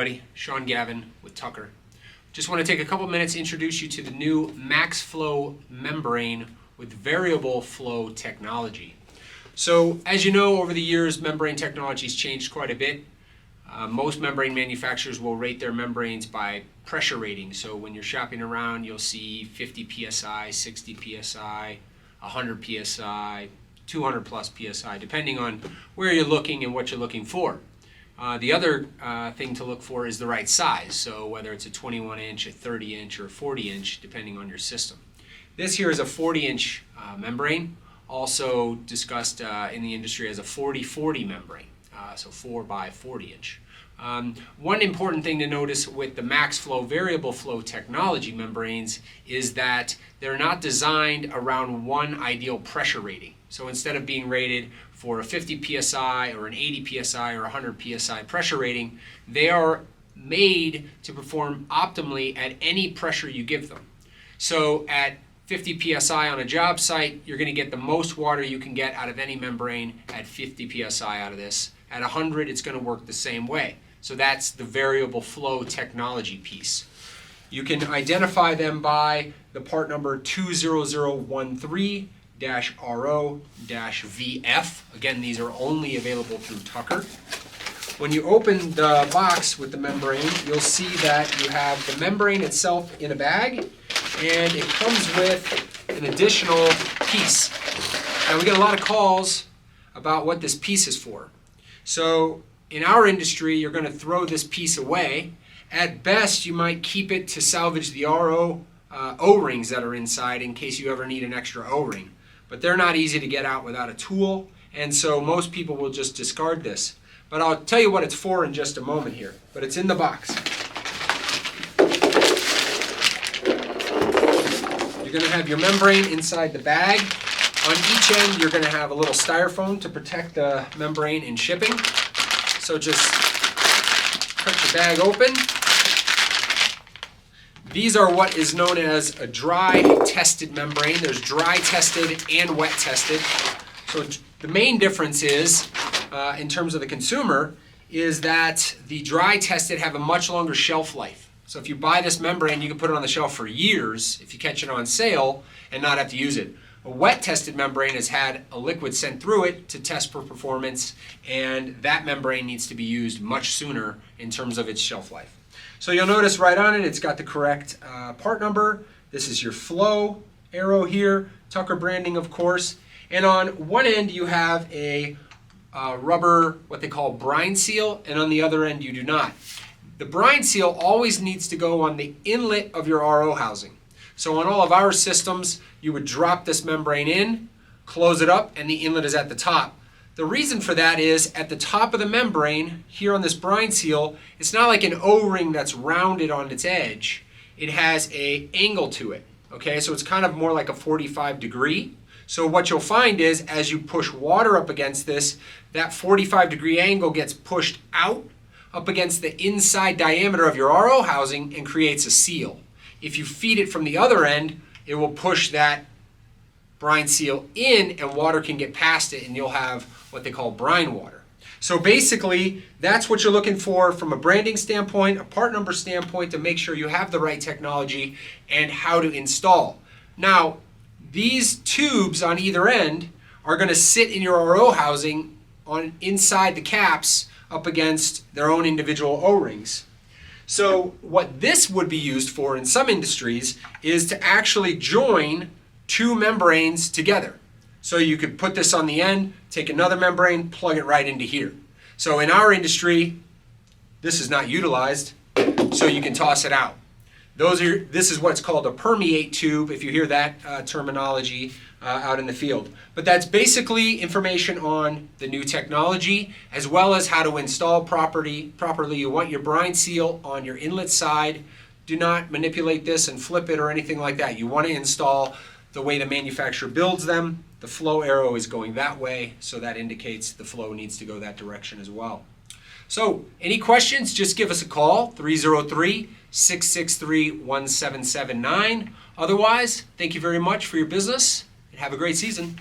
everybody, Sean Gavin with Tucker. Just want to take a couple minutes to introduce you to the new max flow membrane with variable flow technology. So as you know, over the years, membrane technology has changed quite a bit. Most membrane manufacturers will rate their membranes by pressure rating. So when you're shopping around, you'll see 50 psi, 60 psi, 100 psi, 200 plus psi, depending on where you're looking and what you're looking for. The other thing to look for is the right size, so whether it's a 21 inch, a 30 inch, or a 40 inch, depending on your system. This here is a 40 inch membrane, also discussed in the industry as a 40-40 membrane, so 4 by 40 inch. One important thing to notice with the max flow variable flow technology membranes is that they're not designed around one ideal pressure rating. So instead of being rated for a 50 psi or an 80 psi or 100 psi pressure rating, they are made to perform optimally at any pressure you give them. So at 50 psi on a job site, you're going to get the most water you can get out of any membrane at 50 psi out of this. At 100, it's going to work the same way. So that's the variable flow technology piece. You can identify them by the part number 20013-RO-VF. Again, these are only available through Tucker. When you open the box with the membrane, you'll see that you have the membrane itself in a bag, and it comes with an additional piece. Now, we get a lot of calls about what this piece is for. So in our industry, you're going to throw this piece away. At best, you might keep it to salvage the RO O-rings that are inside in case you ever need an extra O-ring. But they're not easy to get out without a tool, and so most people will just discard this. But I'll tell you what it's for in just a moment here. But it's in the box. You're going to have your membrane inside the bag. On each end, you're going to have a little styrofoam to protect the membrane in shipping. So just cut your bag open. These are what is known as a dry tested membrane. There's dry tested and wet tested. So the main difference is, in terms of the consumer, is that the dry tested have a much longer shelf life. So if you buy this membrane, you can put it on the shelf for years if you catch it on sale and not have to use it. A wet tested membrane has had a liquid sent through it to test for performance, and that membrane needs to be used much sooner in terms of its shelf life. So you'll notice right on it, it's got the correct part number. This is your flow arrow here, Tucker branding, of course. And on one end, you have a rubber, what they call brine seal, and on the other end, you do not. The brine seal always needs to go on the inlet of your RO housing. So on all of our systems, you would drop this membrane in, close it up, and the inlet is at the top. The reason for that is at the top of the membrane, here on this brine seal, it's not like an O-ring that's rounded on its edge. It has an angle to it, okay? So it's kind of more like a 45 degree. So what you'll find is as you push water up against this, that 45 degree angle gets pushed out up against the inside diameter of your RO housing and creates a seal. If you feed it from the other end, it will push that brine seal in and water can get past it and you'll have what they call brine water. So basically, that's what you're looking for from a branding standpoint, a part number standpoint, to make sure you have the right technology and how to install. Now, these tubes on either end are going to sit in your RO housing on inside the caps up against their own individual O-rings. So what this would be used for in some industries is to actually join two membranes together. So you could put this on the end, take another membrane, plug it right into here. So in our industry, this is not utilized, so you can toss it out. This is what's called a permeate tube, if you hear that terminology out in the field. But that's basically information on the new technology, as well as how to install properly. You want your brine seal on your inlet side. Do not manipulate this and flip it or anything like that. You want to install the way the manufacturer builds them. The flow arrow is going that way, so that indicates the flow needs to go that direction as well. So any questions, just give us a call, 303-663-1779. Otherwise, thank you very much for your business and have a great season.